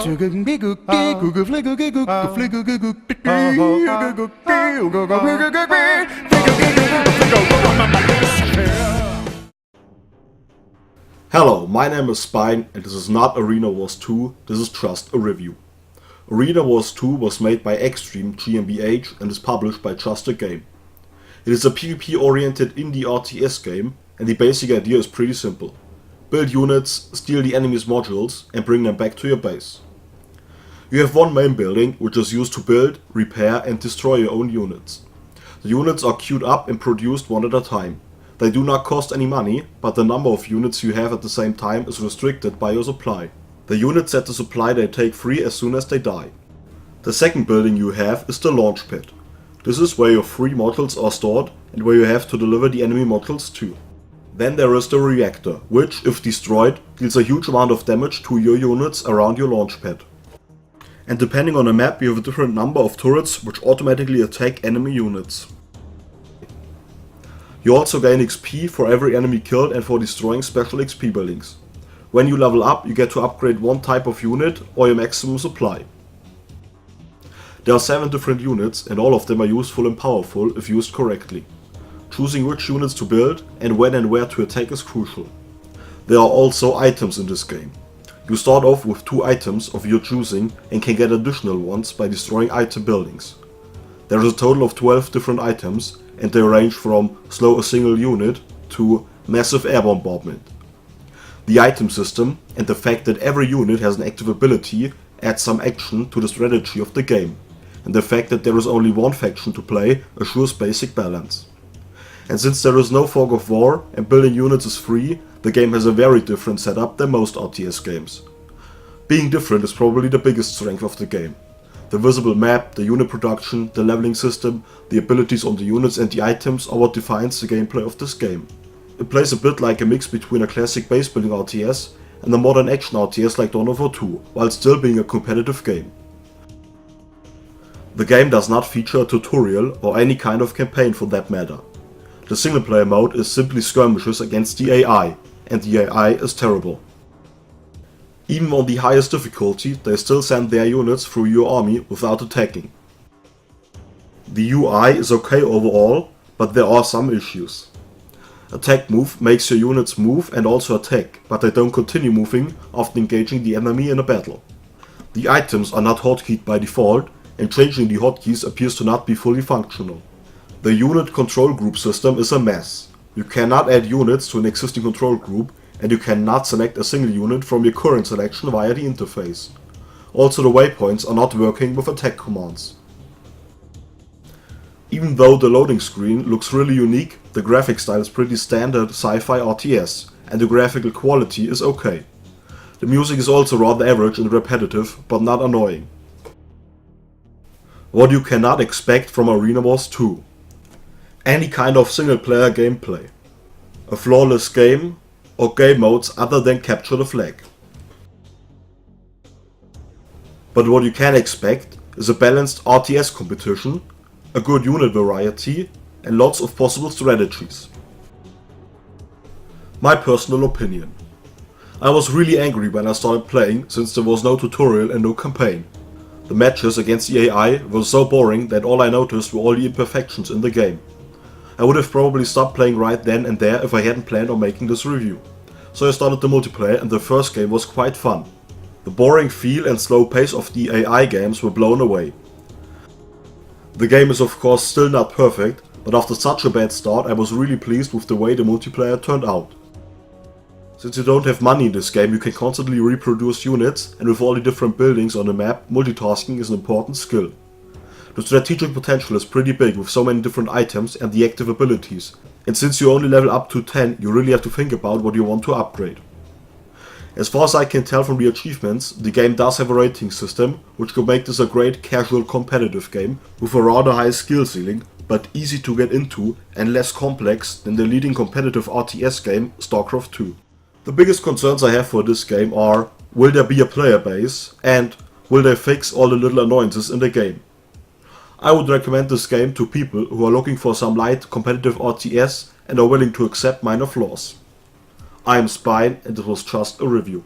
Hello, my name is Spine and this is not Arena Wars 2, this is just a review. Arena Wars 2 was made by Extreme GmbH and is published by Just a Game. It is a PvP oriented indie RTS game and the basic idea is pretty simple. Build units, steal the enemy's modules and bring them back to your base. You have one main building which is used to build, repair and destroy your own units. The units are queued up and produced one at a time. They do not cost any money, but the number of units you have at the same time is restricted by your supply. The units at the supply they take free as soon as they die. The second building you have is the launch pit. This is where your free modules are stored and where you have to deliver the enemy modules to. Then there is the reactor, which, if destroyed, deals a huge amount of damage to your units around your launch pad. And depending on the map you have a different number of turrets which automatically attack enemy units. You also gain XP for every enemy killed and for destroying special XP buildings. When you level up, you get to upgrade one type of unit or your maximum supply. There are 7 different units and all of them are useful and powerful if used correctly. Choosing which units to build and when and where to attack is crucial. There are also items in this game. You start off with 2 items of your choosing and can get additional ones by destroying item buildings. There is a total of 12 different items and they range from slow a single unit to massive air bombardment. The item system and the fact that every unit has an active ability adds some action to the strategy of the game, and the fact that there is only one faction to play assures basic balance. And since there is no fog of war and building units is free, the game has a very different setup than most RTS games. Being different is probably the biggest strength of the game. The visible map, the unit production, the leveling system, the abilities on the units and the items are what defines the gameplay of this game. It plays a bit like a mix between a classic base building RTS and a modern action RTS like Dawn of War 2, while still being a competitive game. The game does not feature a tutorial or any kind of campaign for that matter. The single player mode is simply skirmishes against the AI, and the AI is terrible. Even on the highest difficulty, they still send their units through your army without attacking. The UI is okay overall, but there are some issues. Attack move makes your units move and also attack, but they don't continue moving after engaging the enemy in a battle. The items are not hotkeyed by default, and changing the hotkeys appears to not be fully functional. The unit control group system is a mess. You cannot add units to an existing control group, and you cannot select a single unit from your current selection via the interface. Also the waypoints are not working with attack commands. Even though the loading screen looks really unique, the graphic style is pretty standard sci-fi RTS, and the graphical quality is okay. The music is also rather average and repetitive, but not annoying. What you cannot expect from Arena Wars 2. Any kind of single player gameplay. A flawless game, or game modes other than capture the flag. But what you can expect is a balanced RTS competition, a good unit variety and lots of possible strategies. My personal opinion. I was really angry when I started playing since there was no tutorial and no campaign. The matches against the AI were so boring that all I noticed were all the imperfections in the game. I would have probably stopped playing right then and there if I hadn't planned on making this review. So I started the multiplayer and the first game was quite fun. The boring feel and slow pace of the AI games were blown away. The game is of course still not perfect, but after such a bad start I was really pleased with the way the multiplayer turned out. Since you don't have money in this game, you can constantly reproduce units, and with all the different buildings on the map, multitasking is an important skill. The strategic potential is pretty big with so many different items and the active abilities, and since you only level up to 10, you really have to think about what you want to upgrade. As far as I can tell from the achievements, the game does have a rating system, which could make this a great casual competitive game with a rather high skill ceiling, but easy to get into and less complex than the leading competitive RTS game StarCraft 2. The biggest concerns I have for this game are, will there be a player base, and will they fix all the little annoyances in the game? I would recommend this game to people who are looking for some light competitive RTS and are willing to accept minor flaws. I am Spine and this was just a review.